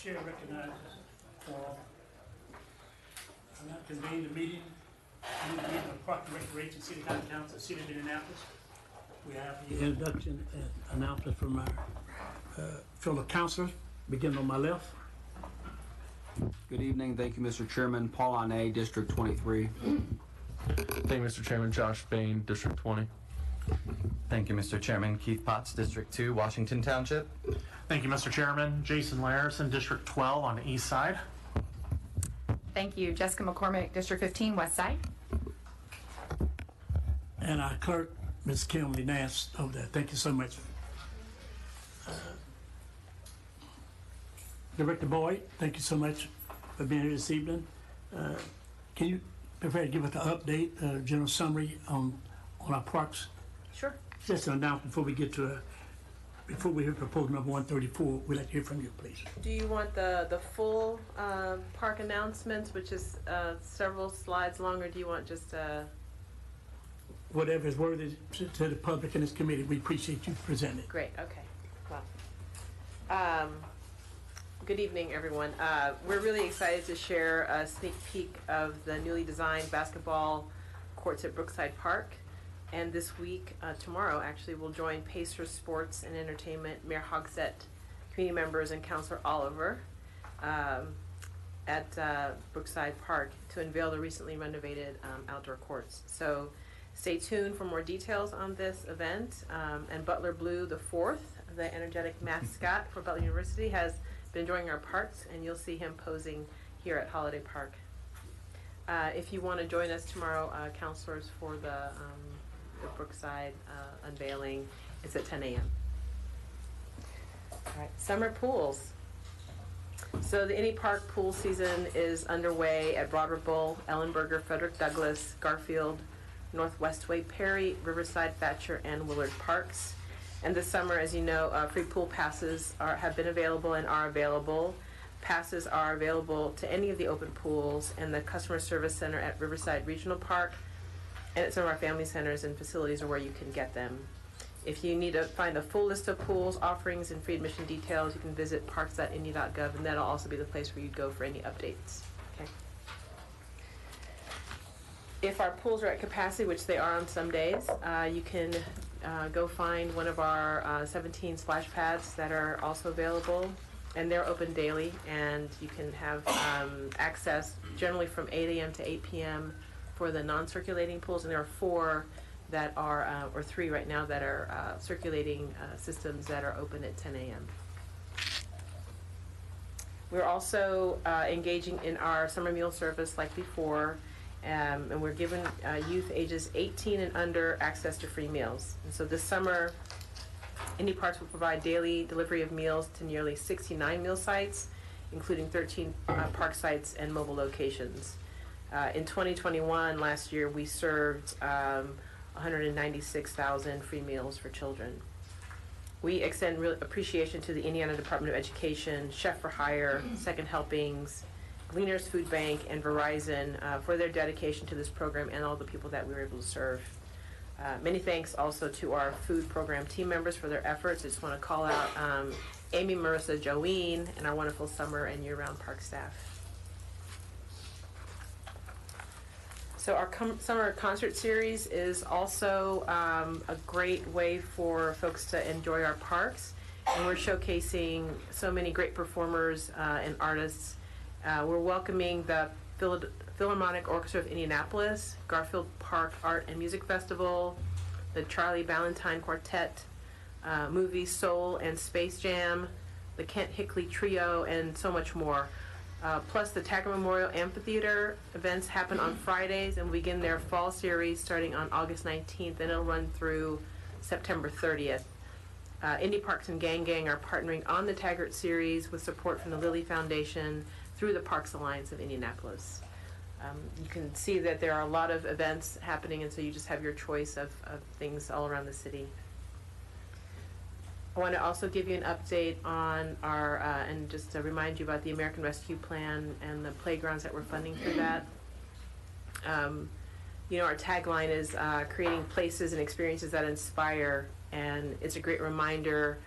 Chair recognizes for not convening the meeting of Park and Recreation City County Council, City of Indianapolis. We have the introduction and announcement from our fellow councilors, beginning on my left. Good evening. Thank you, Mr. Chairman. Paul Ane, District 23. Thank you, Mr. Chairman. Josh Bain, District 20. Thank you, Mr. Chairman. Keith Potts, District 2, Washington Township. Thank you, Mr. Chairman. Jason Larison, District 12 on the east side. Thank you. Jessica McCormick, District 15, West Side. And our clerk, Ms. Kimberly Nance, over there. Thank you so much. Director Boyd, thank you so much for being here this evening. Can you prepare to give us an update, general summary on our parks? Sure. Just an announcement before we get to before we hear proposal number 134. We'd like to hear from you, please. Do you want the full park announcements, which is several slides long, or do you want just Whatever is worthy to the public and this committee, we appreciate you presenting. Great, okay. Well, good evening, everyone. We're really excited to share a sneak peek of the newly designed basketball courts at Brookside Park. And this week, tomorrow, actually, we'll join Pacers Sports and Entertainment, Mayor Hogsett, community members, and Councilor Oliver at Brookside Park to unveil the recently renovated outdoor courts. So stay tuned for more details on this event. And Butler Blue the Fourth, the energetic mascot for Butler University, has been enjoying our parks, and you'll see him posing here at Holiday Park. If you want to join us tomorrow, counselors, for the Brookside unveiling, it's at 10 a.m. All right, summer pools. So the Indy Park pool season is underway at Broad Bowl, Ellenberger, Frederick Douglass, Garfield, Northwestway, Perry, Riverside, Thatcher, and Willard Parks. And this summer, as you know, free pool passes have been available and are available. Passes are available to any of the open pools and the customer service center at Riverside Regional Park, and at some of our family centers and facilities are where you can get them. If you need to find the full list of pools, offerings, and free admission details, you can visit parks.indy.gov, and that'll also be the place where you'd go for any updates. Okay. If our pools are at capacity, which they are on some days, you can go find one of our 17 splash pads that are also available, and they're open daily, and you can have access generally from 8 a.m. to 8 p.m. for the non-circulating pools, and there are 4 that are, or 3 right now, that are circulating systems that are open at 10 a.m. We're also engaging in our summer meal service like before, and we're giving youth ages 18 and under access to free meals. And so this summer, Indy Parks will provide daily delivery of meals to nearly 69 meal sites, including 13 park sites and mobile locations. In 2021, last year, we served 196,000 free meals for children. We extend real appreciation to the Indiana Department of Education, Chef for Hire, Second Helpings, Gleaners Food Bank, and Verizon for their dedication to this program and all the people that we were able to serve. Many thanks also to our food program team members for their efforts. I just want to call out Amy, Marissa, Joeen, and our wonderful summer and year-round park staff. So our summer concert series is also a great way for folks to enjoy our parks. And we're showcasing so many great performers and artists. We're welcoming the Philharmonic Orchestra of Indianapolis, Garfield Park Art and Music Festival, the Charlie Ballantyne Quartet, Movie Soul and Space Jam, the Kent Hickley Trio, and so much more. Plus the Taggart Memorial Amphitheater events happen on Fridays and begin their fall series starting on August 19th, and it'll run through September 30th. Indy Parks and Gang Gang are partnering on the Taggart series with support from the Lilly Foundation through the Parks Alliance of Indianapolis. You can see that there are a lot of events happening, and so you just have your choice of things all around the city. I want to also give you an update on our, and just to remind you about the American Rescue Plan and the playgrounds that we're funding through that. You know, our tagline is creating places and experiences that inspire, and it's a great reminder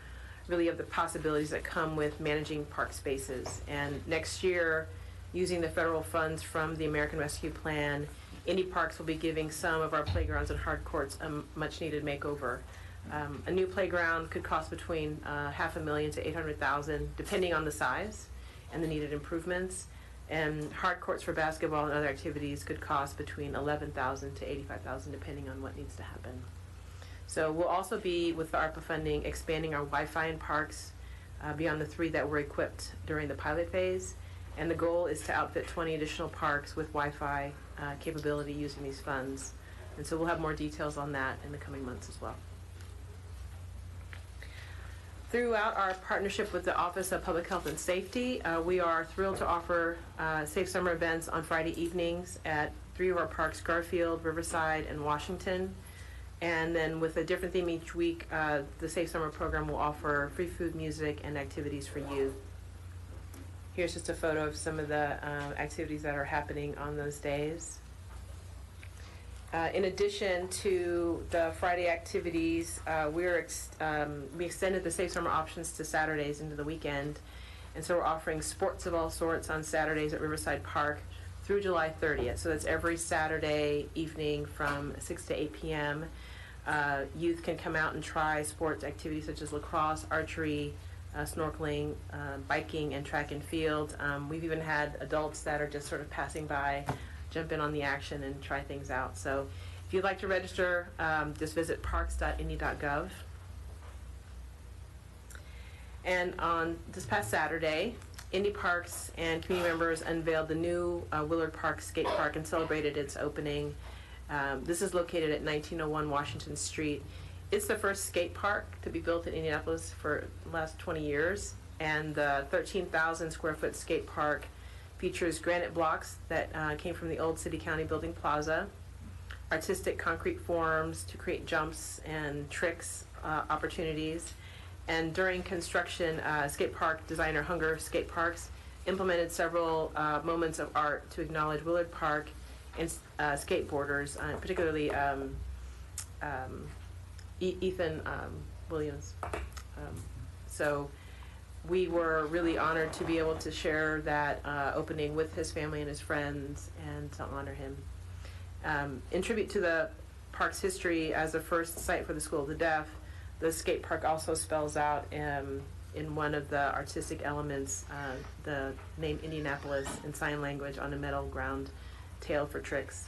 really of the possibilities that come with managing park spaces. And next year, using the federal funds from the American Rescue Plan, Indy Parks will be giving some of our playgrounds and hard courts a much-needed makeover. A new playground could cost between $500,000 to $800,000, depending on the size and the needed improvements. And hard courts for basketball and other activities could cost between $11,000 to $85,000, depending on what needs to happen. So we'll also be, with the ARPA funding, expanding our Wi-Fi in parks beyond the 3 that were equipped during the pilot phase. And the goal is to outfit 20 additional parks with Wi-Fi capability using these funds. And so we'll have more details on that in the coming months as well. Throughout our partnership with the Office of Public Health and Safety, we are thrilled to offer Safe Summer events on Friday evenings at 3 of our parks, Garfield, Riverside, and Washington. And then with a different theme each week, the Safe Summer program will offer free food, music, and activities for youth. Here's just a photo of some of the activities that are happening on those days. In addition to the Friday activities, we extended the Safe Summer options to Saturdays into the weekend. And so we're offering sports of all sorts on Saturdays at Riverside Park through July 30th. So that's every Saturday evening from 6 to 8 p.m. Youth can come out and try sports activities such as lacrosse, archery, snorkeling, biking, and track and field. We've even had adults that are just sort of passing by, jump in on the action and try things out. So if you'd like to register, just visit parks.indy.gov. And on this past Saturday, Indy Parks and community members unveiled the new Willard Park Skate Park and celebrated its opening. This is located at 1901 Washington Street. It's the first skate park to be built in Indianapolis for the last 20 years. And the 13,000 square foot skate park features granite blocks that came from the old City County Building Plaza, artistic concrete forms to create jumps and tricks opportunities. And during construction, skate park designer Hunger Skate Parks implemented several moments of art to acknowledge Willard Park and skateboarders, particularly Ethan Williams. So we were really honored to be able to share that opening with his family and his friends and to honor him. In tribute to the park's history as the first site for the School of the Deaf, the skate park also spells out in one of the artistic elements the name Indianapolis in sign language on a metal ground tail for tricks.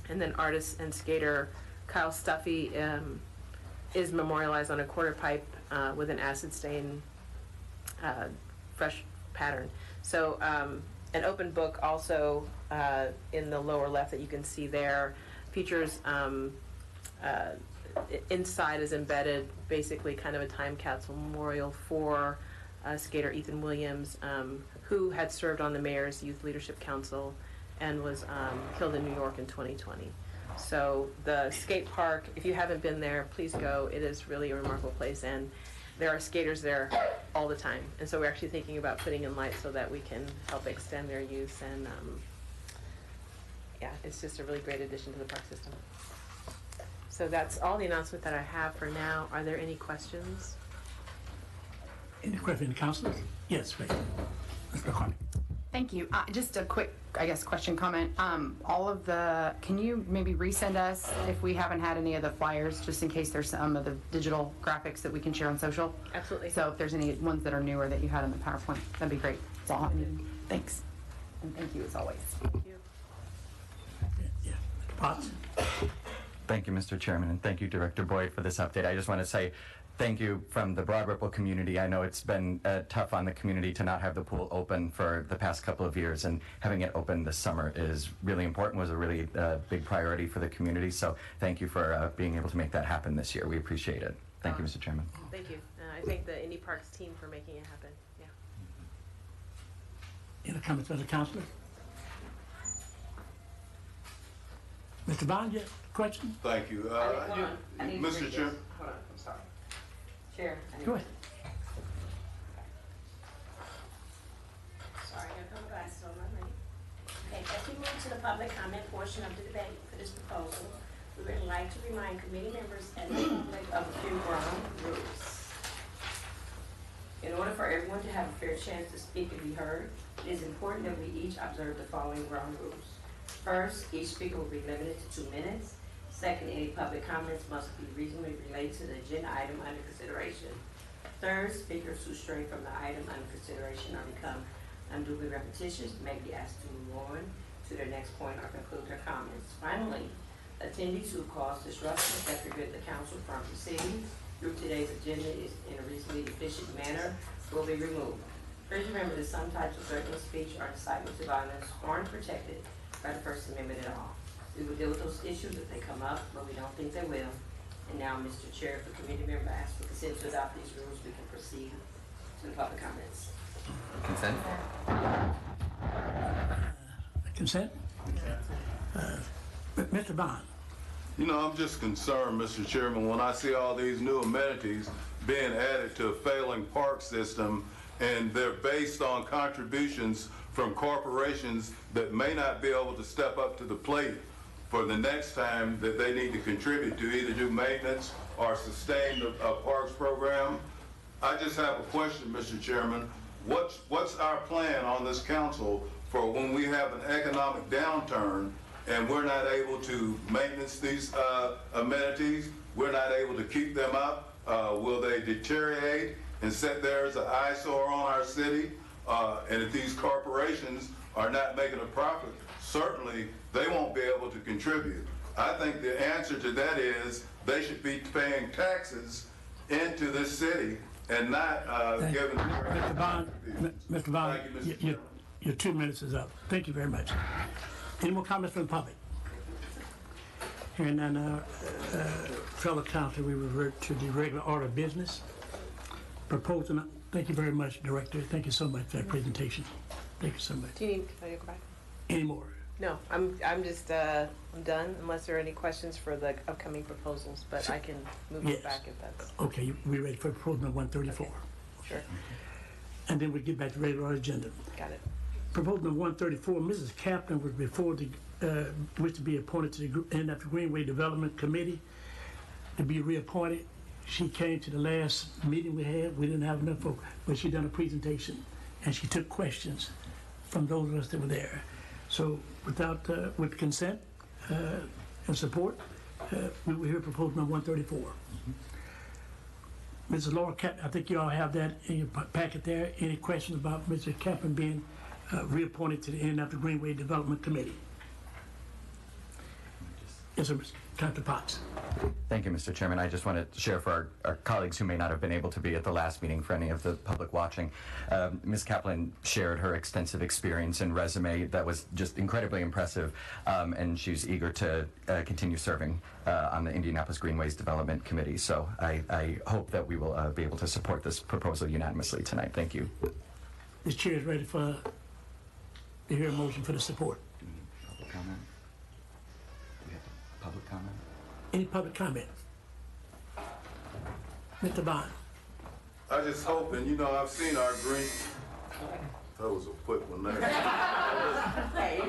And then artist and skater Kyle Stuffy is memorialized on a quarter pipe with an acid stain fresh pattern. So an open book also in the lower left that you can see there features inside is embedded basically kind of a time capsule memorial for skater Ethan Williams, who had served on the Mayor's Youth Leadership Council and was killed in New York in 2020. So the skate park, if you haven't been there, please go. It is really a remarkable place, and there are skaters there all the time. And so we're actually thinking about putting in lights so that we can help extend their use. And yeah, it's just a really great addition to the park system. So that's all the announcement that I have for now. Are there any questions? Any questions, councilors? Yes, please. Mr. Carney. Thank you. Just a quick, I guess, question, comment. Can you maybe resend us if we haven't had any of the flyers, just in case there's some of the digital graphics that we can share on social? Absolutely. So if there's any ones that are newer that you had in the PowerPoint, that'd be great. That's all I need. Thanks. And thank you as always. Thank you. Yeah, Mr. Potts. Thank you, Mr. Chairman, and thank you, Director Boyd, for this update. I just want to say thank you from the Broad Ripple community. I know it's been tough on the community to not have the pool open for the past couple of years, and having it open this summer is really important, was a really big priority for the community. So thank you for being able to make that happen this year. We appreciate it. Thank you, Mr. Chairman. Thank you. I thank the Indy Parks team for making it happen. Yeah. Any comments from the councilor? Mr. Bond, you have a question? Thank you. Mr. Chairman. Hold on, I'm sorry. Chair. Go ahead. Sorry, I got a couple glasses on my ring. Okay, as we move to the public comment portion of the debate for this proposal, we would like to remind committee members and the public of a few ground rules. In order for everyone to have a fair chance to speak and be heard, it is important that we each observe the following ground rules. First, each speaker will be limited to 2 minutes. Second, any public comments must be reasonably related to the agenda item under consideration. Third, speakers who stray from the item under consideration or become unduly repetitious may be asked to move on to their next point or conclude their comments. Finally, attendees who cause disruption that prevent the council from proceeding through today's agenda is in a reasonably efficient manner will be removed. Please remember that some types of threatening speech or incitement to violence aren't protected by the First Amendment at all. We will deal with those issues if they come up, but we don't think they will. And now, Mr. Chair, if the committee member asks for consent to adopt these rules, we can proceed to the public comments. Consent? Consent? Mr. Bond? You know, I'm just concerned, Mr. Chairman, when I see all these new amenities being added to a failing park system, and they're based on contributions from corporations that may not be able to step up to the plate for the next time that they need to contribute to either do maintenance or sustain a parks program. I just have a question, Mr. Chairman. What's our plan on this council for when we have an economic downturn and we're not able to maintenance these amenities, we're not able to keep them up? Will they deteriorate and sit there as an eyesore on our city? And if these corporations are not making a profit, certainly they won't be able to contribute. I think the answer to that is they should be paying taxes into this city and not giving. Mr. Bond, Mr. Bond, Thank you, Mr. Chairman. your 2 minutes is up. Thank you very much. Any more comments from the public? Hearing none, fellow council, we revert to the regular order of business. Proposing, thank you very much, Director. Thank you so much for that presentation. Thank you so much. Do you need me to go back? Any more? No, I'm just, I'm done unless there are any questions for the upcoming proposals, but I can move Yes. it back if that's, Okay, we ready for proposal number 134? sure, And then we get back to regular agenda. got it. Proposal number 134, Mrs. Kaplan was before the, was to be appointed to the Indianapolis Greenway Development Committee to be reappointed. She came to the last meeting we had. We didn't have enough folk, but she done a presentation and she took questions from those of us that were there. So without, with consent and support, we will hear proposal number 134. Mrs. Laura Kaplan, I think you all have that in your packet there. Any questions about Mr. Kaplan being reappointed to the Indianapolis Greenway Development Committee? Yes, sir, Dr. Potts. Thank you, Mr. Chairman. I just want to share for our colleagues who may not have been able to be at the last meeting, for any of the public watching. Ms. Kaplan shared her extensive experience and resume that was just incredibly impressive, and she's eager to continue serving on the Indianapolis Greenways Development Committee. So I hope that we will be able to support this proposal unanimously tonight. Thank you. This chair is ready to hear a motion for the support. Public comment? Do we have public comment? Any public comment? Mr. Bond. I just hope, and you know, I've seen our green. That was a quick one there. Hey,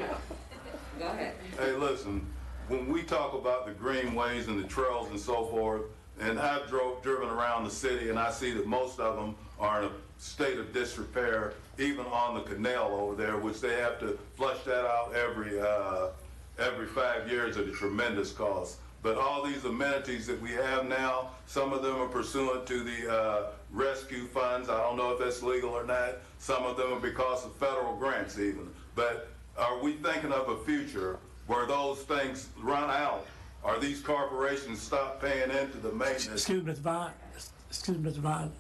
go ahead. Hey, listen, when we talk about the greenways and the trails and so forth, and I've driven around the city and I see that most of them are in a state of disrepair, even on the canal over there, which they have to flush that out every 5 years at a tremendous cost. But all these amenities that we have now, some of them are pursuant to the rescue funds. I don't know if that's legal or not. Some of them are because of federal grants even. But are we thinking of a future where those things run out, or these corporations stop paying into the maintenance? Excuse me, Mr. Bond. Excuse me, Mr. Bond.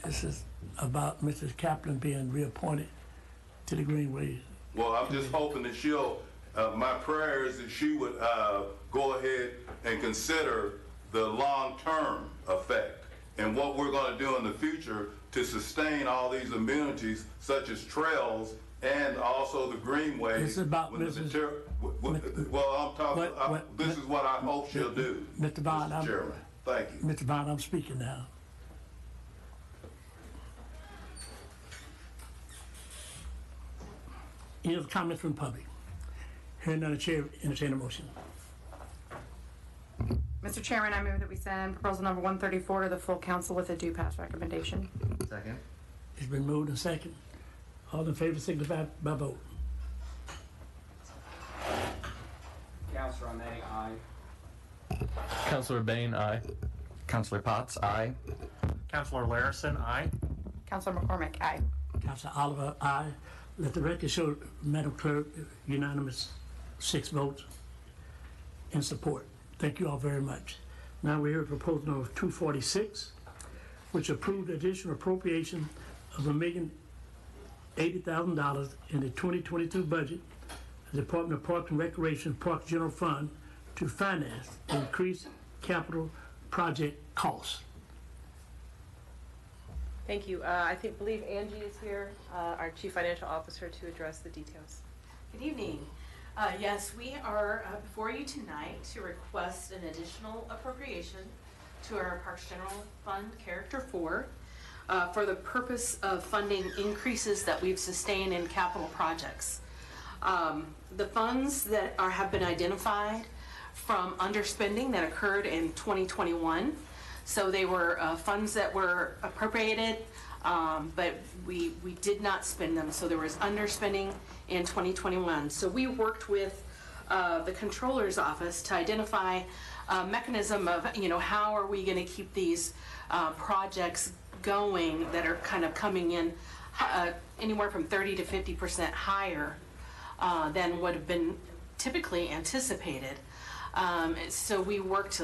This is about Mrs. Kaplan being reappointed to the Greenways. Well, I'm just hoping that she'll, my prayer is that she would go ahead and consider the long-term effect and what we're going to do in the future to sustain all these amenities such as trails and also the greenways. This is about when the Mrs. well, I'm talking, this is what I hope she'll do, Mr. Bond, Mr. Chairman. Thank you. Mr. Bond, I'm speaking now. Any other comments from the public? Hearing none, the chair entertain a motion. Mr. Chairman, I move that we send proposal number 134 to the full council with a due pass recommendation. Second. It's been moved and second. All in favor signify by vote. Councilor May, aye. Councilor Bain, aye. Councilor Potts, aye. Counselor Larison, aye. Counselor McCormick, aye. Councilor Oliver, aye. Let the record show, Madam Clerk, unanimous 6 votes in support. Thank you all very much. Now we hear proposal number 246, which approved additional appropriation of $1,080,000 in the 2022 budget of the Department of Parks and Recreation Parks General Fund to finance increased capital project costs. Thank you. Believe Angie is here, our Chief Financial Officer, to address the details. Good evening. Yes, we are before you tonight to request an additional appropriation to our Parks General Fund Character 4 for the purpose of funding increases that we've sustained in capital projects. The funds that have been identified from underspending that occurred in 2021. So they were funds that were appropriated, but we did not spend them. So there was underspending in 2021. So we worked with the Controller's Office to identify a mechanism of, how are we going to keep these projects going that are kind of coming in anywhere from 30 to 50% higher than would have been typically anticipated. So we looked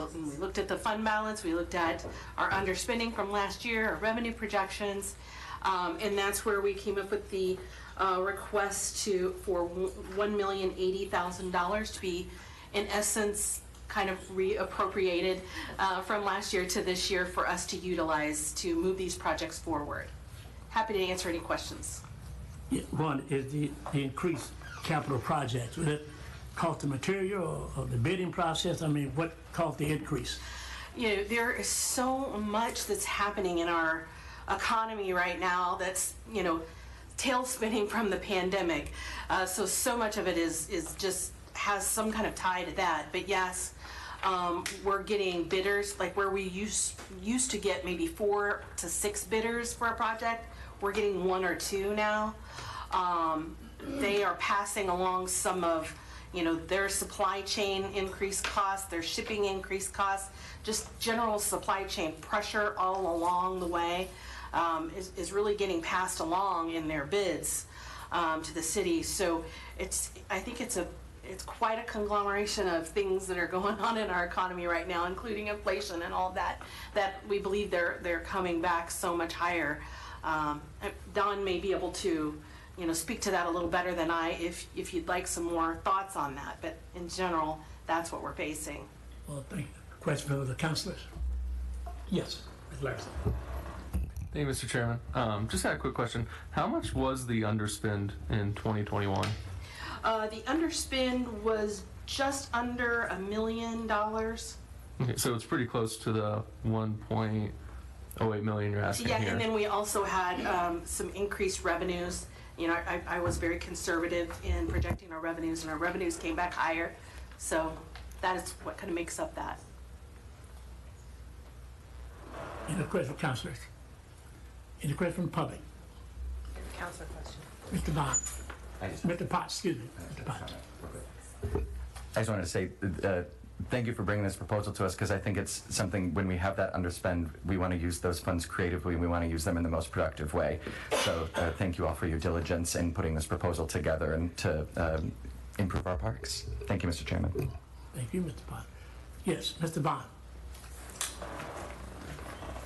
at the fund balance, we looked at our underspending from last year, our revenue projections, and that's where we came up with the request for $1,080,000 to be, in essence, kind of reappropriated from last year to this year for us to utilize to move these projects forward. Happy to answer any questions. Yeah, one is the increased capital projects. Would it cost the material or the bidding process? I mean, what caused the increase? There is so much that's happening in our economy right now that's, tail spinning from the pandemic. So much of it is just has some kind of tie to that. But yes, we're getting bidders, like where we used to get maybe 4 to 6 bidders for a project, we're getting 1 or 2 now. They are passing along some of their supply chain increased costs, their shipping increased costs, just general supply chain pressure all along the way is really getting passed along in their bids to the city. So I think it's quite a conglomeration of things that are going on in our economy right now, including inflation and all that we believe they're coming back so much higher. Don may be able to speak to that a little better than I, if you'd like some more thoughts on that. But in general, that's what we're facing. Well, thank you. Question for the councilors? Yes, Ms. Larson. Thank you, Mr. Chairman. Just had a quick question. How much was the underspend in 2021? The underspend was just under $1 million. Okay, so it's pretty close to the 1.08 million you're asking Yeah, here. and then we also had some increased revenues. I was very conservative in projecting our revenues, and our revenues came back higher. So that is what kind of makes up that. Any question for councilors? Any question from the public? Councilor question. Mr. Bond? Mr. Potts, excuse me. Mr. Potts. I just wanted to say thank you for bringing this proposal to us, because I think it's something, when we have that underspend, we want to use those funds creatively, and we want to use them in the most productive way. So thank you all for your diligence in putting this proposal together and to improve our parks. Thank you, Mr. Chairman. Thank you, Mr. Bond. Yes, Mr. Bond.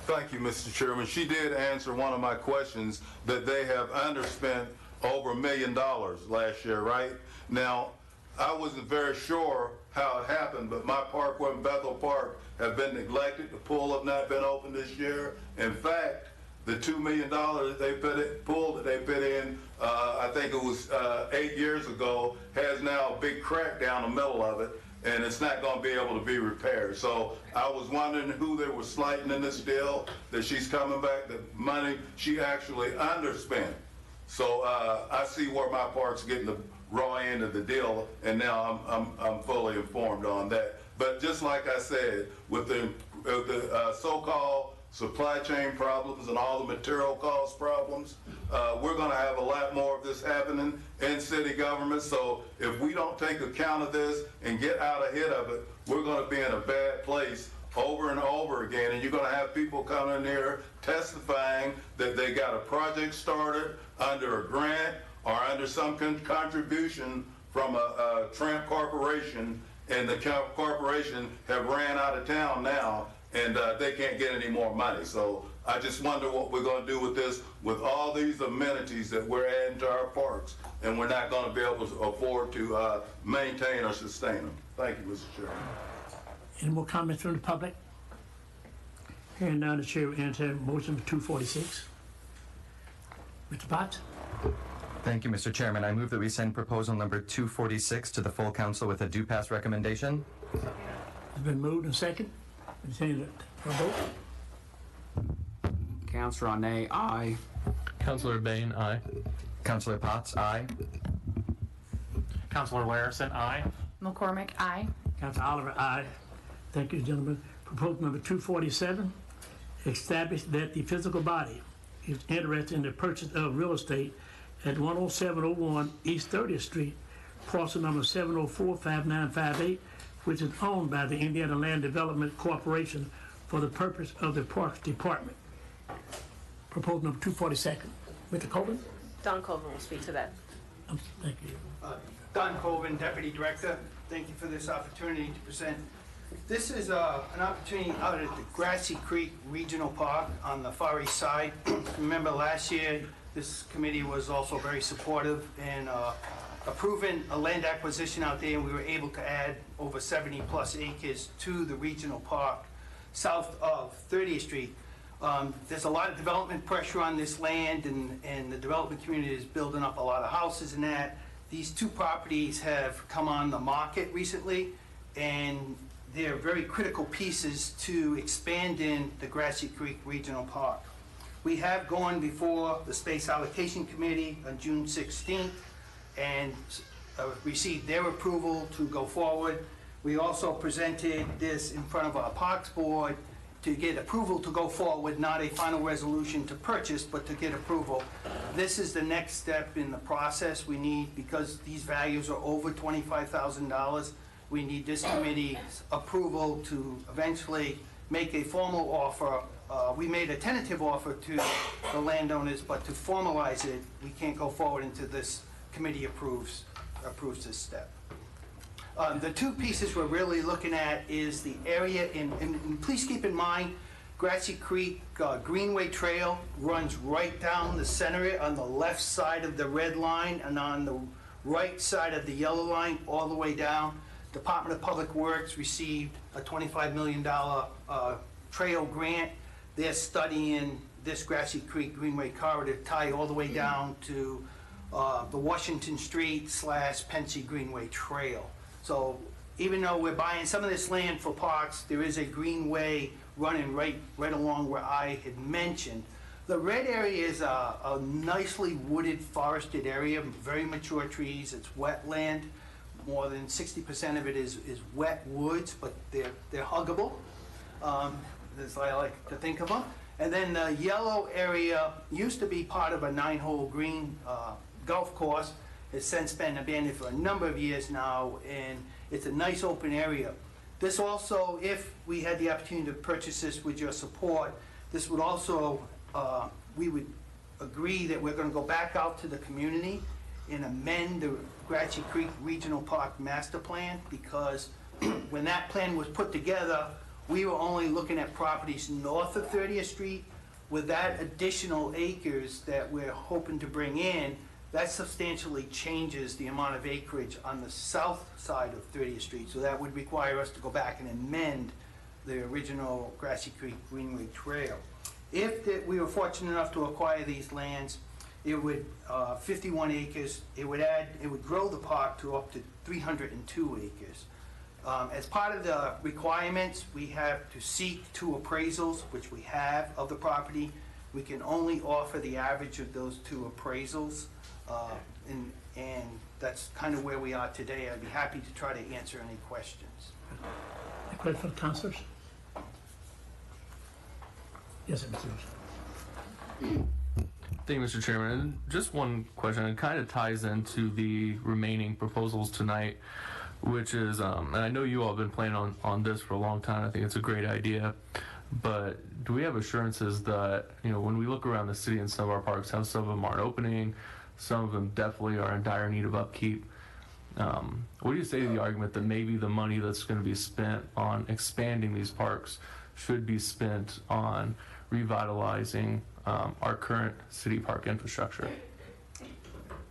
Thank you, Mr. Chairman. She did answer one of my questions, that they have underspent over $1 million last year, right? Now, I wasn't very sure how it happened, but my park, Bethel Park, have been neglected. The pool have not been open this year. In fact, the $2 million that they pool that they put in, I think it was 8 years ago, has now a big crack down the middle of it, and it's not going to be able to be repaired. So I was wondering who they were slighting in this deal, that she's coming back, the money she actually underspent. So I see where my park's getting the raw end of the deal, and now I'm fully informed on that. But just like I said, with the so-called supply chain problems and all the material cost problems. We're gonna have a lot more of this happening in city government, so if we don't take account of this and get out ahead of it, we're gonna be in a bad place over and over again, and you're gonna have people coming in here testifying that they got a project started under a grant or under some contribution from a Trump corporation, and the corporation have ran out of town now, and they can't get any more money. So I just wonder what we're gonna do with this, with all these amenities that we're adding to our parks, and we're not gonna be able to afford to maintain or sustain them. Thank you, Mr. Chairman. Any more comments from the public? Hearing none, the chair will entertain a motion for 246. Mr. Potts? Thank you, Mr. Chairman. I move that we send proposal number 246 to the full council with a due pass recommendation. It's been moved and second. Entertain a vote. Councilor Arnay, aye. Councilor Bain, aye. Councilor Potts, aye. Councilor Larison, aye. McCormick, aye. Councilor Oliver, aye. Thank you, gentlemen. Proposal number 247, establish that the physical body is interested in the purchase of real estate at 10701 East 30th Street, parcel number 7045958, which is owned by the Indiana Land Development Corporation for the purpose of the Parks Department. Proposal number 242. Mr. Colvin? Don Colvin will speak to that. Thank you. Don Colvin, Deputy Director. Thank you for this opportunity to present. This is an opportunity out at the Grassy Creek Regional Park on the Far East Side. Remember last year, this committee was also very supportive in approving a land acquisition out there, and we were able to add over 70-plus acres to the regional park south of 30th Street. There's a lot of development pressure on this land, and the development community is building up a lot of houses and that. These two properties have come on the market recently, and they're very critical pieces to expanding the Grassy Creek Regional Park. We have gone before the Space Allocation Committee on June 16th and received their approval to go forward. We also presented this in front of our Parks Board to get approval to go forward, not a final resolution to purchase, but to get approval. This is the next step in the process we need, because these values are over $25,000. We need this committee's approval to eventually make a formal offer. We made a tentative offer to the landowners, but to formalize it, we can't go forward until this committee approves this step. The two pieces we're really looking at is the area, and please keep in mind, Grassy Creek Greenway Trail runs right down the center on the left side of the red line and on the right side of the yellow line all the way down. Department of Public Works received a $25 million trail grant. They're studying this Grassy Creek Greenway corridor to tie all the way down to the Washington Street / Pensy Greenway Trail. So even though we're buying some of this land for parks, there is a greenway running right along where I had mentioned. The red area is a nicely wooded, forested area, very mature trees. It's wetland. More than 60% of it is wet woods, but they're huggable. As I like to think of them. And then the yellow area used to be part of a 9-hole green golf course. It's since been abandoned for a number of years now, and it's a nice open area. This also, if we had the opportunity to purchase this with your support, this would also, we would agree that we're going to go back out to the community and amend the Grassy Creek Regional Park Master Plan, because when that plan was put together, we were only looking at properties north of 30th Street. With that additional acres that we're hoping to bring in, that substantially changes the amount of acreage on the south side of 30th Street. So that would require us to go back and amend the original Grassy Creek Greenway Trail. If we were fortunate enough to acquire these lands, it would 51 acres. It would grow the park to up to 302 acres. As part of the requirements, we have to seek 2 appraisals, which we have of the property. We can only offer the average of those 2 appraisals, and that's kind of where we are today. I'd be happy to try to answer any questions. Any questions from the councilors? Yes, sir, Mr. Russo. Thank you, Mr. Chairman. And just one question. It kind of ties into the remaining proposals tonight, which is, and I know you all have been planning on this for a long time. I think it's a great idea. But do we have assurances that, when we look around the city and some of our parks, how some of them aren't opening, some of them definitely are in dire need of upkeep? What do you say to the argument that maybe the money that's going to be spent on expanding these parks should be spent on revitalizing our current city park infrastructure?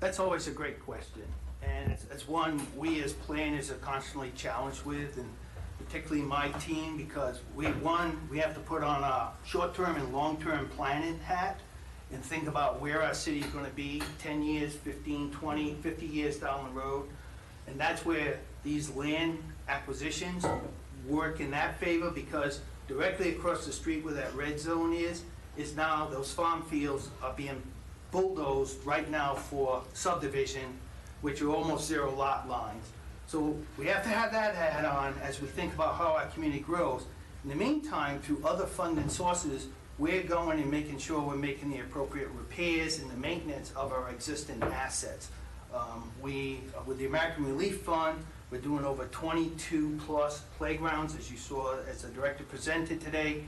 That's always a great question, and it's one we as planners are constantly challenged with, and particularly my team, because we have to put on a short-term and long-term planning hat and think about where our city is going to be 10 years, 15, 20, 50 years down the road. And that's where these land acquisitions work in that favor, because directly across the street where that red zone is now those farm fields are being bulldozed right now for subdivision, which are almost zero lot lines. So we have to have that hat on as we think about how our community grows. In the meantime, through other funding sources, we're going and making sure we're making the appropriate repairs and the maintenance of our existing assets. With the American Relief Fund, we're doing over 22 plus playgrounds, as you saw as the director presented today.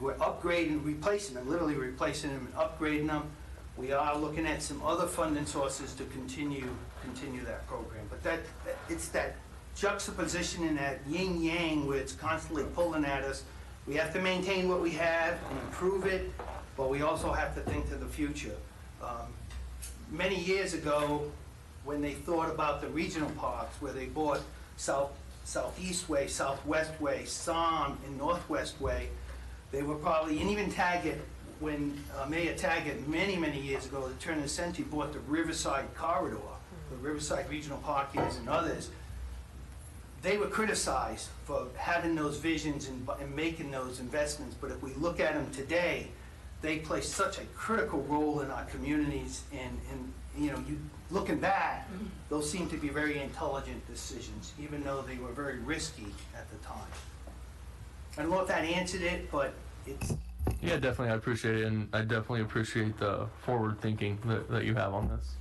We're upgrading, replacing them, literally replacing them and upgrading them. We are looking at some other funding sources to continue that program. But it's that juxtaposition and that yin yang where it's constantly pulling at us. We have to maintain what we have and improve it, but we also have to think to the future. Many years ago, when they thought about the regional parks, where they bought Southeast Way, Southwest Way, Somme, and Northwest Way, they were probably, and even Taggart, when Mayor Taggart, many, many years ago, at the turn of the century, bought the Riverside Corridor, the Riverside Regional Park and others, they were criticized for having those visions and making those investments. But if we look at them today, they play such a critical role in our communities. And looking back, those seem to be very intelligent decisions, even though they were very risky at the time. I don't know if that answered it, but it's... Yeah, definitely. I appreciate it, and I definitely appreciate the forward thinking that you have on this.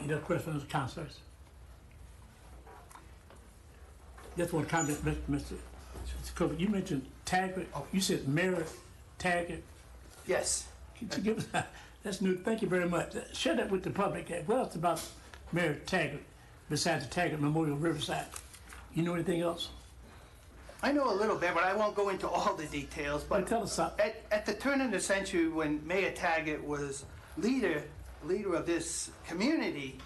Any other questions, councilors? Just one comment, Mr. Cook. You mentioned Taggart. You said Mayor Taggart. Yes. Could you give us that? That's new. Thank you very much. Share that with the public. What else about Mayor Taggart besides the Taggart Memorial Riverside? You know anything else? I know a little bit, but I won't go into all the details. But tell us something. At the turn of the century, when Mayor Taggart was leader of this community,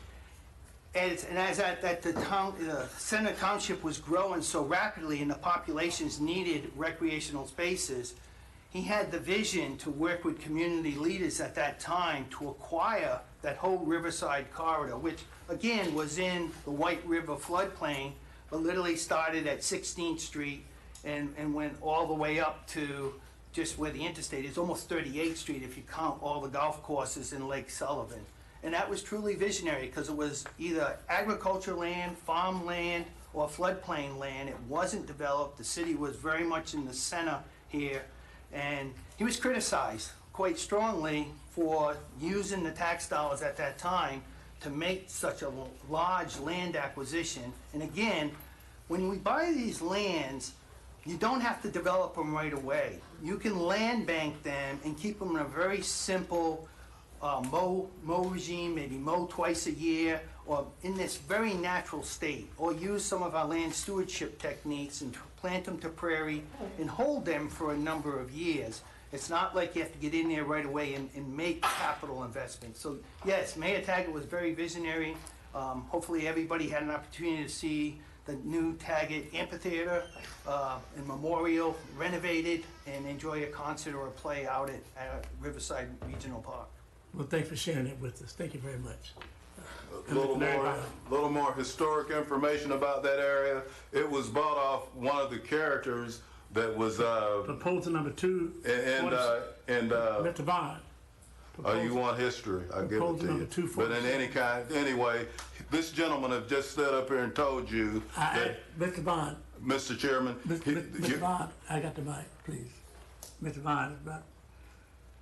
as at the town, Center Township was growing so rapidly and the populations needed recreational spaces, he had the vision to work with community leaders at that time to acquire that whole Riverside corridor, which again was in the White River floodplain, but literally started at 16th Street and went all the way up to just where the interstate is, almost 38th Street if you count all the golf courses in Lake Sullivan. And that was truly visionary because it was either agriculture land, farm land, or floodplain land. It wasn't developed. The city was very much in the center here. And he was criticized quite strongly for using the tax dollars at that time to make such a large land acquisition. And again, when we buy these lands, you don't have to develop them right away. You can land bank them and keep them in a very simple mow regime, maybe mow twice a year, or in this very natural state, or use some of our land stewardship techniques and plant them to prairie and hold them for a number of years. It's not like you have to get in there right away and make capital investments. So yes, Mayor Taggart was very visionary. Hopefully everybody had an opportunity to see the new Taggart Amphitheater and Memorial renovated and enjoy a concert or a play out at Riverside Regional Park. Well, thanks for sharing it with us. Thank you very much. A little more historic information about that area. It was bought off one of the characters that was proposal number 2 and Mr. Bond. You want history? I give it to you. But in anyway, this gentleman have just stood up here and told you that Mr. Bond, Mr. Chairman. Mr. Vaughn, I got the mic, please. Mr. Vaughn, about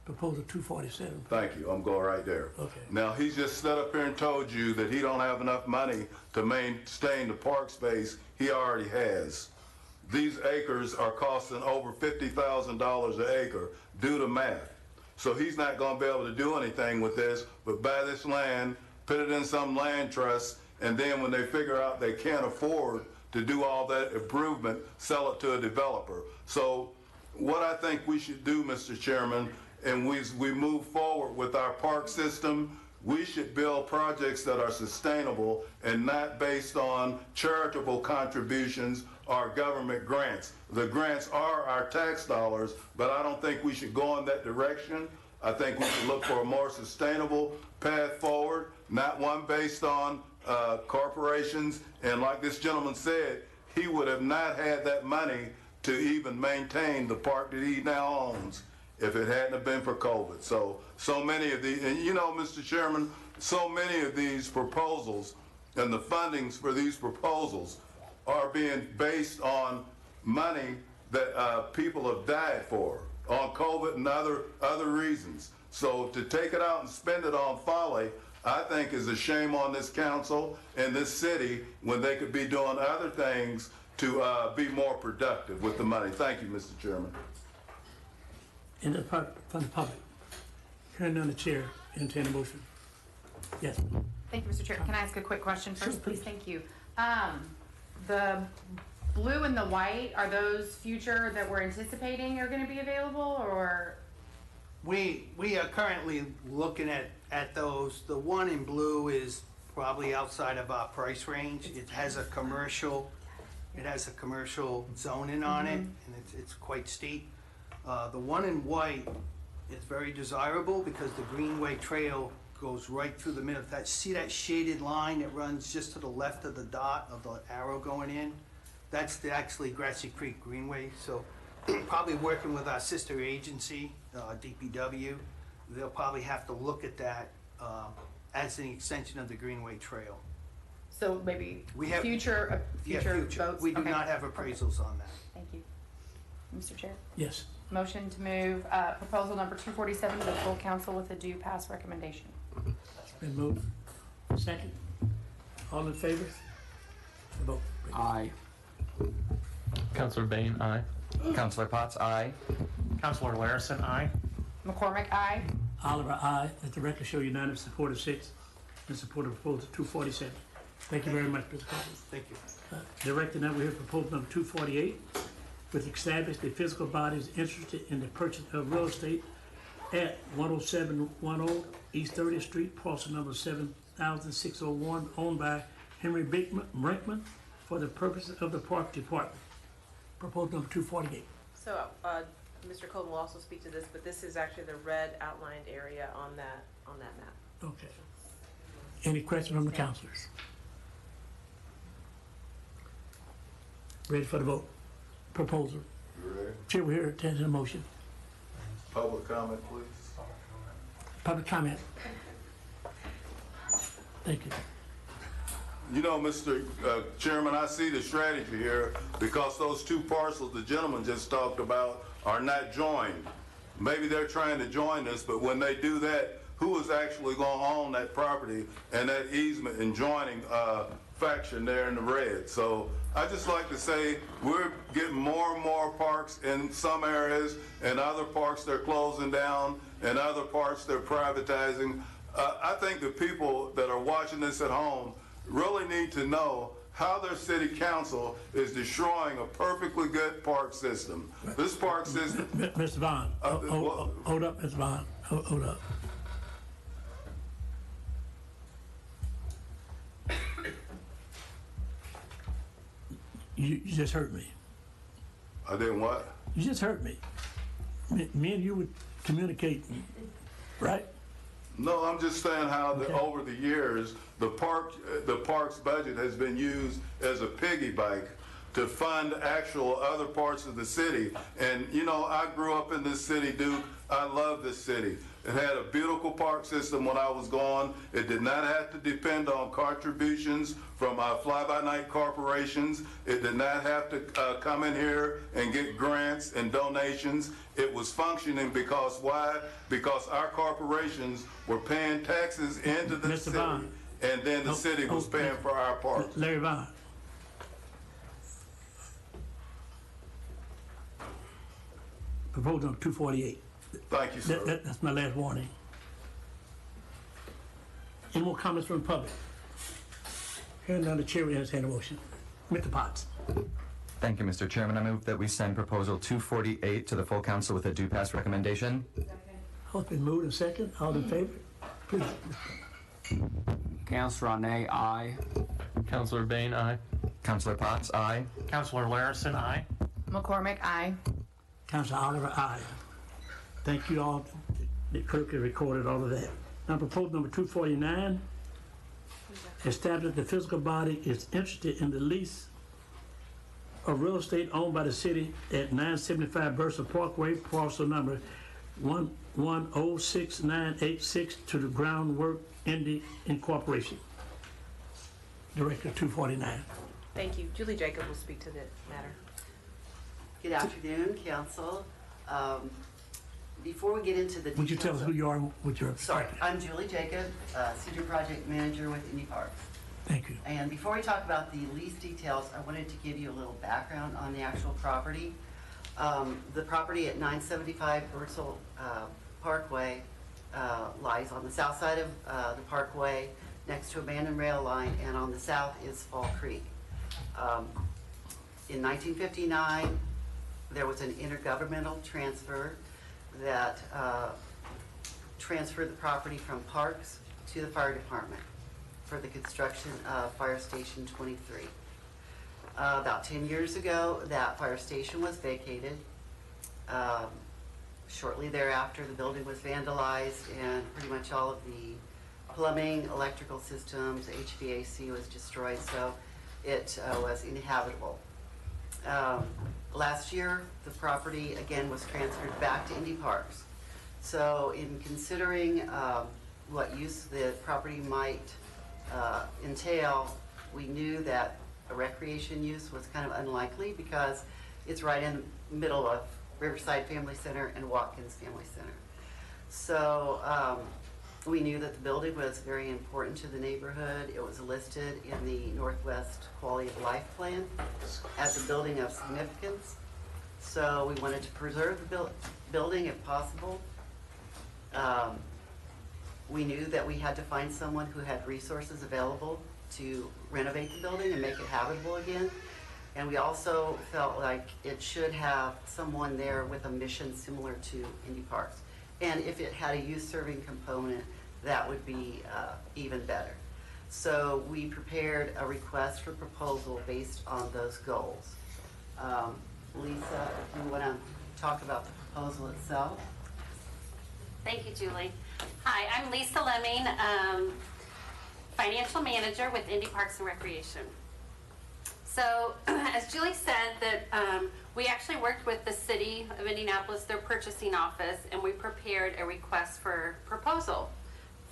proposal 247. Thank you, I'm going right there. Okay. Now, he's just stood up here and told you that he don't have enough money to maintain the park space he already has. These acres are costing over $50,000 an acre due to math. So he's not gonna be able to do anything with this, but buy this land, put it in some land trust, and then when they figure out they can't afford to do all that improvement, sell it to a developer. So what I think we should do, Mr. Chairman, and we move forward with our park system, we should build projects that are sustainable and not based on charitable contributions or government grants. The grants are our tax dollars, but I don't think we should go in that direction. I think we should look for a more sustainable path forward, not one based on corporations. And like this gentleman said, he would have not had that money to even maintain the park that he now owns if it hadn't have been for COVID. So many of these, and you know, Mr. Chairman, so many of these proposals and the fundings for these proposals are being based on money that people have died for, on COVID and other reasons. So to take it out and spend it on folly, I think is a shame on this council and this city when they could be doing other things to be more productive with the money. Thank you, Mr. Chairman. In the from the public. Hearing on the chair, entertain a motion. Yes. Thank you, Mr. Chair. Can I ask a quick question first, please? Thank you. The blue and the white, are those future that we're anticipating are gonna be available, or? We are currently looking at those. The one in blue is probably outside of our price range. It has a commercial zoning on it, and it's quite steep. The one in white is very desirable because the Greenway Trail goes right through the middle. See that shaded line that runs just to the left of the dot of the arrow going in? That's actually Grassy Creek Greenway. So probably working with our sister agency, DPW, they'll probably have to look at that as an extension of the Greenway Trail. So maybe We have- future votes? We do Okay. not have appraisals on that. Thank you. Mr. Chair, Yes. motion to move proposal number 247 to the full council with a due pass recommendation. It's been moved. Second. All in favor? Vote. Aye. Councilor Bain, aye. Councilor Potts, aye. Counselor Larison, aye. McCormick, aye. Oliver, aye. Let the record show unanimous support of 6 in support of proposal 247. Thank you very much, Mr. Collins. Thank you. Director, now we have proposal number 248, which established the physical bodies interested in the purchase of real estate at 10710 East 30th Street, parcel number 7601, owned by Henry Brinkman for the purposes of the Park Department. Proposal number 248. So, Mr. Colton will also speak to this, but this is actually the red outlined area on that map. Okay. Any questions from the councilors? Ready for the vote? Proposal. You ready? Chair, we're here to the motion. Public comment, please. Public comment. Thank you. You know, Mr. Chairman, I see the strategy here because those two parcels the gentleman just talked about are not joined. Maybe they're trying to join this, but when they do that, who is actually going to own that property and that easement and joining faction there in the red? So I just like to say we're getting more and more parks in some areas, and other parks they're closing down, and other parts they're privatizing. I think the people that are watching this at home really need to know how their city council is destroying a perfectly good park system. This park system. Mr. Vaughn, hold up, Mr. Vaughn, hold up. You just hurt me. I didn't what? You just hurt me. Me and you would communicate, right? No, I'm just saying how over the years, the park's budget has been used as a piggy bank to fund actual other parts of the city. And, you know, I grew up in this city, Duke. I love this city. It had a beautiful park system when I was gone. It did not have to depend on contributions from fly-by-night corporations. It did not have to come in here and get grants and donations. It was functioning because why? Because our corporations were paying taxes into the Mr. city, Vaughn. and then the city was paying for our park. Larry Vaughn. Proposal number 248. Thank you, sir. That's my last warning. Any more comments from the public? Hearing none, the chair will entertain a motion. Mr. Potts. Thank you, Mr. Chairman. I move that we send proposal 248 to the full council with a due pass recommendation. It's been moved and second. All in favor? Please. Councilor Arnay, aye. Councilor Bain, aye. Councilor Potts, aye. Counselor Larison, aye. McCormick, aye. Councilor Oliver, aye. Thank you all. The clerk has recorded all of that. Now, proposal number 249, establish the physical body is interested in the lease of real estate owned by the city at 975 Bursa Parkway, parcel number 1106986 to the Groundwork Indy Incorporation. Director 249. Thank you. Julie Jacob will speak to the matter. Good afternoon, council. Before we get into the details... Would you tell us who you are and what you're... Sorry, I'm Julie Jacob, Senior Project Manager with Indy Parks. Thank you. And before we talk about the lease details, I wanted to give you a little background on the actual property. The property at 975 Bertzel Parkway lies on the south side of the parkway, next to abandoned rail line, and on the south is Fall Creek. In 1959, there was an intergovernmental transfer that transferred the property from Parks to the fire department for the construction of Fire Station 23. About 10 years ago, that fire station was vacated. Shortly thereafter, the building was vandalized and pretty much all of the plumbing, electrical systems, HVAC was destroyed, so it was inhabitable. Last year, the property again was transferred back to Indy Parks. So in considering what use the property might entail, we knew that a recreation use was kind of unlikely because it's right in the middle of Riverside Family Center and Watkins Family Center. So we knew that the building was very important to the neighborhood. It was listed in the Northwest Quality of Life Plan as a building of significance. So we wanted to preserve the building if possible. We knew that we had to find someone who had resources available to renovate the building and make it habitable again. And we also felt like it should have someone there with a mission similar to Indy Parks. And if it had a youth-serving component, that would be even better. So we prepared a request for proposal based on those goals. Lisa, if you want to talk about the proposal itself. Thank you, Julie. Hi, I'm Lisa Lemming, Financial Manager with Indy Parks and Recreation. So, as Julie said, that we actually worked with the City of Indianapolis, their purchasing office, and we prepared a request for proposal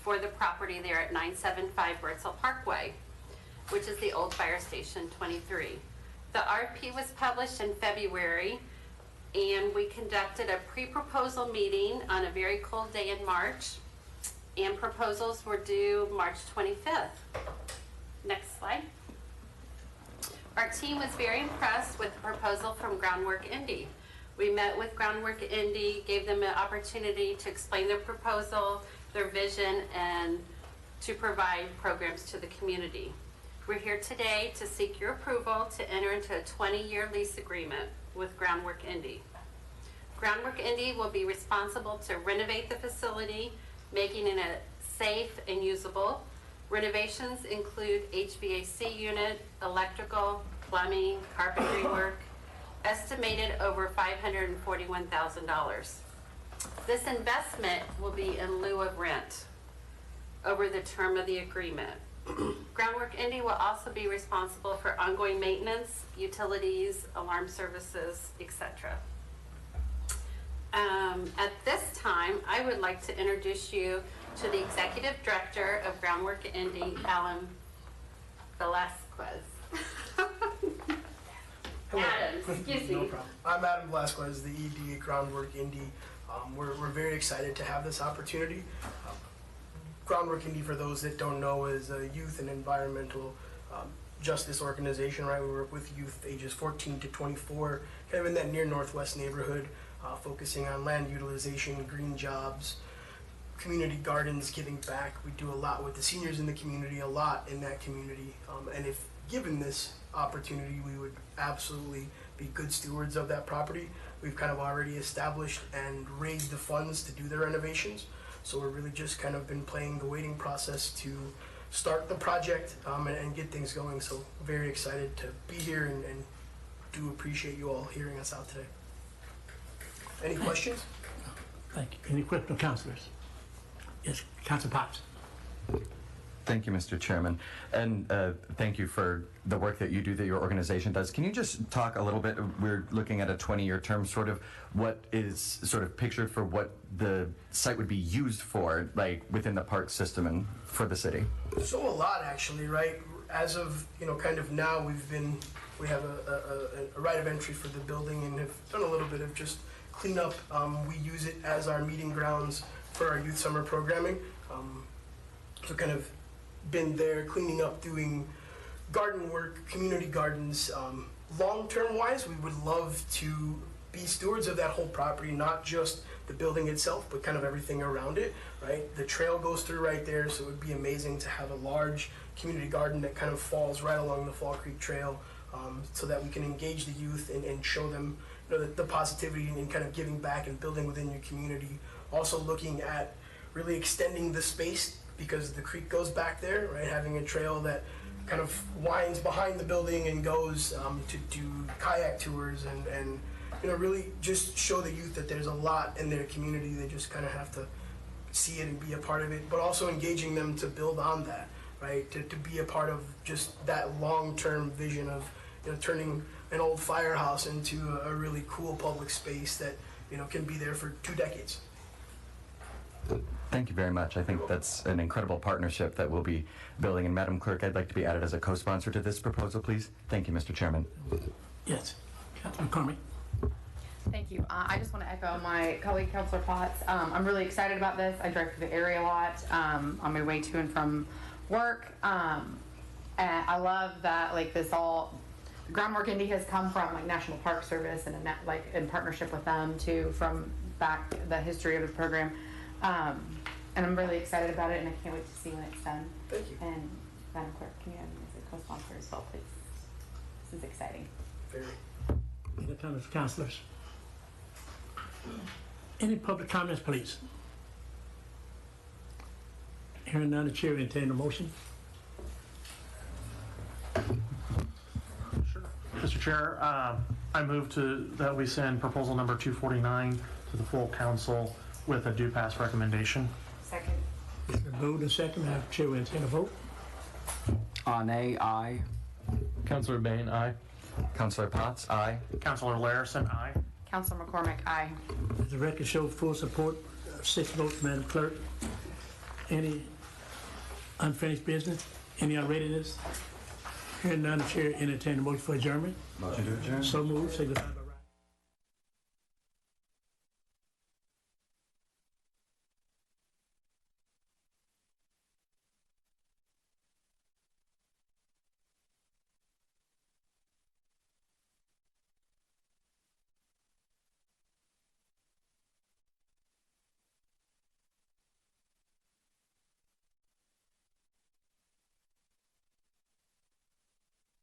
for the property there at 975 Bertzel Parkway, which is the old Fire Station 23. The RFP was published in February, and we conducted a pre-proposal meeting on a very cold day in March, and proposals were due March 25th. Next slide. Our team was very impressed with the proposal from Groundwork Indy. We met with Groundwork Indy, gave them an opportunity to explain their proposal, their vision, and to provide programs to the community. We're here today to seek your approval to enter into a 20-year lease agreement with Groundwork Indy. Groundwork Indy will be responsible to renovate the facility, making it safe and usable. Renovations include HVAC unit, electrical, plumbing, carpentry work, estimated over $541,000. This investment will be in lieu of rent over the term of the agreement. Groundwork Indy will also be responsible for ongoing maintenance, utilities, alarm services, etc. At this time, I would like to introduce you to the Executive Director of Groundwork Indy, Alan Velasquez. Adam, excuse me. No problem. I'm Adam Velasquez, the ED at Groundwork Indy. We're very excited to have this opportunity. Groundwork Indy, for those that don't know, is a youth and environmental justice organization, right? We work with youth ages 14 to 24, kind of in that near northwest neighborhood, focusing on land utilization, green jobs, community gardens, giving back. We do a lot with the seniors in the community, a lot in that community. And if given this opportunity, we would absolutely be good stewards of that property. We've kind of already established and raised the funds to do the renovations. So we're really just kind of been playing the waiting process to start the project and get things going. So very excited to be here and do appreciate you all hearing us out today. Any questions? Thank you. Any questions from councilors? Yes, Council Potts. Thank you, Mr. Chairman, and thank you for the work that you do, that your organization does. Can you just talk a little bit, we're looking at a 20-year term, sort of what is sort of pictured for what the site would be used for, like within the park system and for the city? So a lot, actually, right? As of, kind of now, we have a right of entry for the building and have done a little bit of just cleanup. We use it as our meeting grounds for our youth summer programming. So kind of been there cleaning up, doing garden work, community gardens. Long-term wise, we would love to be stewards of that whole property, not just the building itself, but kind of everything around it, right? The trail goes through right there, so it would be amazing to have a large community garden that kind of falls right along the Fall Creek Trail, so that we can engage the youth and show them the positivity and kind of giving back and building within your community. Also looking at really extending the space because the creek goes back there, right? Having a trail that kind of winds behind the building and goes to do kayak tours and really just show the youth that there's a lot in their community. They just kind of have to see it and be a part of it, but also engaging them to build on that, right? To be a part of just that long-term vision of turning an old firehouse into a really cool public space that can be there for 2 decades. Thank you very much. I think that's an incredible partnership that we'll be building. And Madam Clerk, I'd like to be added as a co-sponsor to this proposal, please. Thank you, Mr. Chairman. Yes, Councilman McCormick. Thank you. I just want to echo my colleague, Councilor Potts. I'm really excited about this. I drive through the area a lot on my way to and from work. And I love that Groundwork Indy has come from National Park Service and in partnership with them too, from back the history of the program. And I'm really excited about it, and I can't wait to see when it's done. Thank you. And Madam Clerk, can you have me as a co-sponsor as well, please? This is exciting. Very. Any comments, councilors? Any public comments, please? Hearing none, the chair will entertain a motion. Sure. Mr. Chair, I move that we send proposal number 249 to the full council with a due pass recommendation. Second. It's been moved and seconded. The chair will entertain a vote. Aye, aye. Councilor Bain, aye. Councilor Potts, aye. Councilor Larison, aye. Councilor McCormick, aye. Does the record show full support? 6 votes, Madam Clerk. Any unfinished business? Any unreadiness? Hearing none, the chair entertain a motion for adjournment. Motion to adjourn. So moved. Signify by